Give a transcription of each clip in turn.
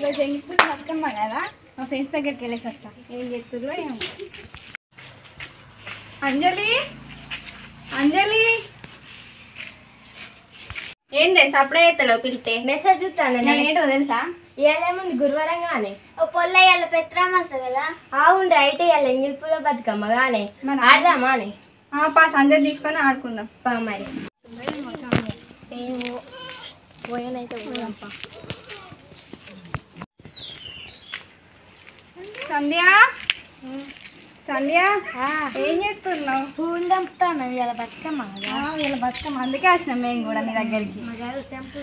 ఈరోజు ఎందుకు బతుకమ్మ కదా మా ఫ్రెండ్స్ దగ్గరికి వెళ్ళేసి వస్తా ఏం చెప్తుందో ఏమో. అంజలి అంజలి ఏందే సప్పుడే చేస్తలేవు పిలితే మెసేజ్ చూస్తాను నేను ఏంటో తెలుసా ఇవాళేముంది గురువారం కానీ ఓ పొల్ల ఇవాళ పెత్రామస్త కదా. అవును రైట్ ఇవాళ ఎంగిల్ పూల బతుకమ్మ కానీ ఆడదామా అని పా సంజయ్ తీసుకొని ఆడుకుందాం. పా మరి ఏమో పోయానైతే పోయాంపా. సంధ్య సంధ్య ఏం చేస్తున్నావు? పూలు తెంపుతాను ఇవాళ బతుకమ్మ కదా. వీళ్ళ బతుకమ్మ అందుకే వచ్చినాం మేము కూడా నీ దగ్గరికి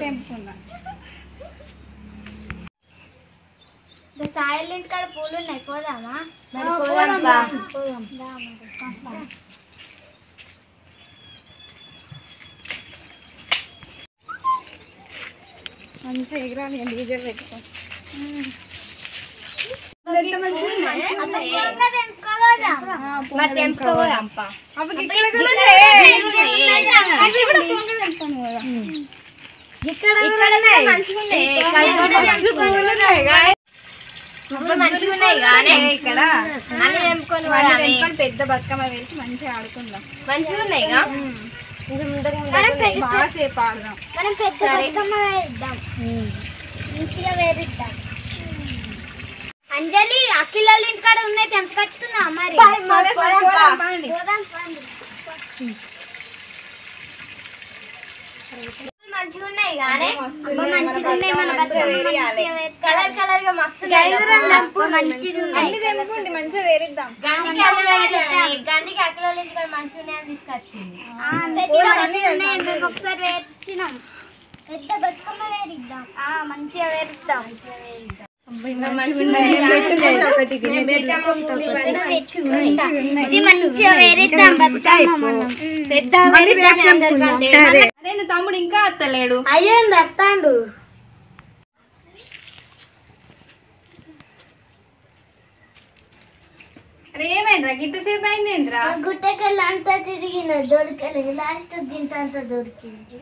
తెంపుకుందాం. సాయిల్ ఇంటి కాడ పూలు ఉన్నాయి, పోదామా? మరి పోదాంపా. మంచిగా ఎగరాలి డీజే పెట్టుకో. మరి తెంపుకోదాంపా. మంచిగా ఉన్నాయి కానీ ఇక్కడ అన్ని తెంపుకొని పెద్ద బతుకమ్మ వేసి మంచిగా ఆడుకుందాం. మంచిగా ఉన్నాయి బాగా సేపు ఆడదాం. మనం పెద్ద బతుకమ్మ వేద్దాం, మంచిగా వేరిద్దాం. అంజలి అఖిల ఇంటి కాడ ఉన్నాయి, తెంపకచ్చుకున్నా మరి. పోదాం పండి. మంచిగా ఉన్నాయి కానీ మంచిగా ఉన్నాయి, మన బతుకమ్మ కలర్ కలర్ గా మస్తు అన్ని తెంపుకోండి మంచిగా వేరిద్దాం. గండికి అక్కల ఇంటికాడ మంచిగా ఉన్నాయని తీసుకొచ్చింది. మేము ఒకసారి వేర్చినాం, పెద్ద బతుకమ్మ వేరిద్దాం. మంచిగా వేరిద్దాం. ఇది మంచిగా వేరిద్దాం బతుకమ్మ మనం. అరే నా తమ్ముడు ఇంకా అత్తలేడు. అయ్యింది అత్తాండు. అరే ఏమైందిరా గింతసేపు అయిందేంద్రా? గుట్టకెళ్ళి అంతా తిరిగిన దొరకలేదు, లాస్ట్ గింత అంతా దొరికింది.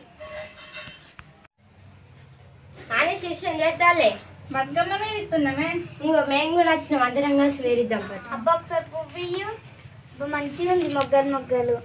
అని శిష్యం చేద్దాలే. బతుకమ్మ వేరిస్తున్నామే. ఇంకో మేము కూడా వచ్చినాం, అందరం కలిసి వేరిద్దాం. అబ్బా ఒకసారి పువ్వు మంచిగా ఉంది, మొగ్గలు మొగ్గలు.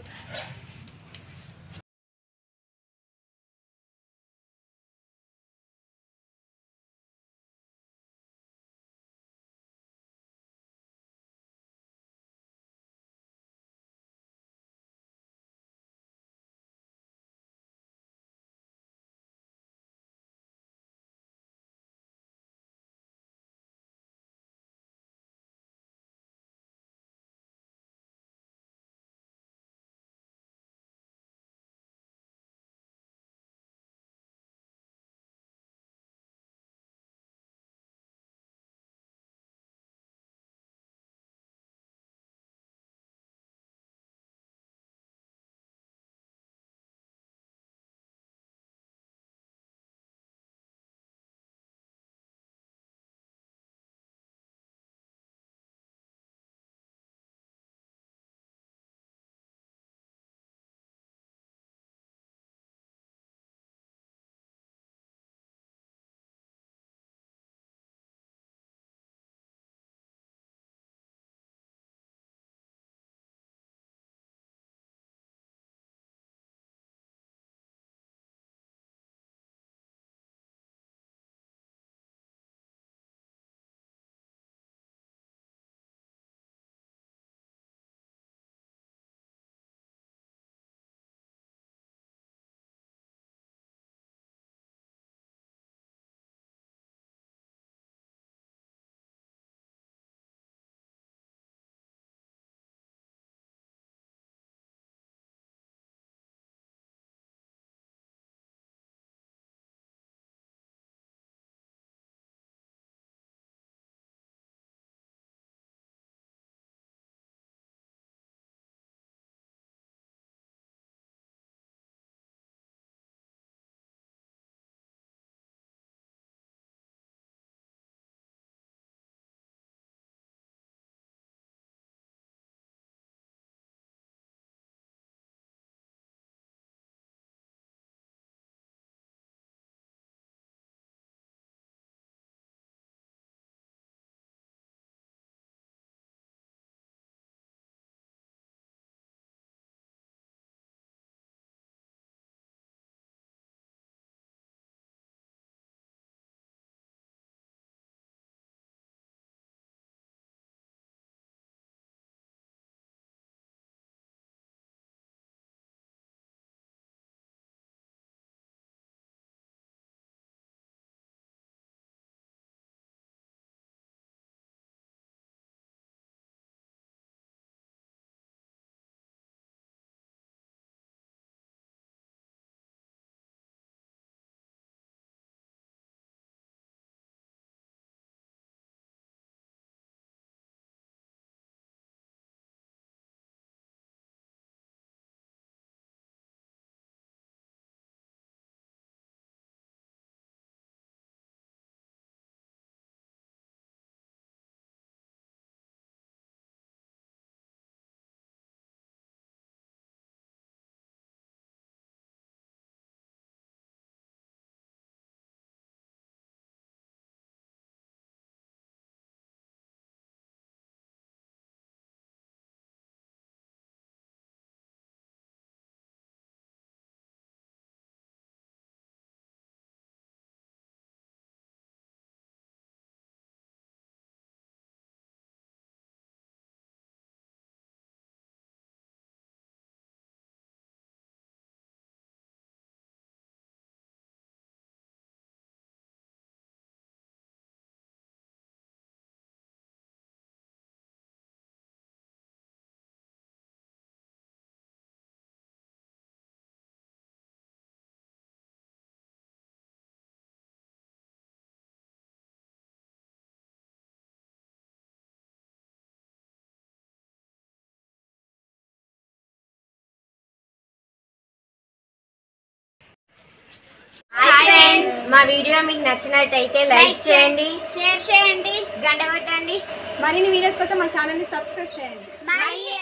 మా వీడియో మీకు నచ్చినట్టయితే లైక్ చేయండి, షేర్ చేయండి, గంట కొట్టండి. మరిన్ని వీడియోస్ కోసం మా ఛానల్ని సబ్స్క్రైబ్ చేయండి. బాయ్.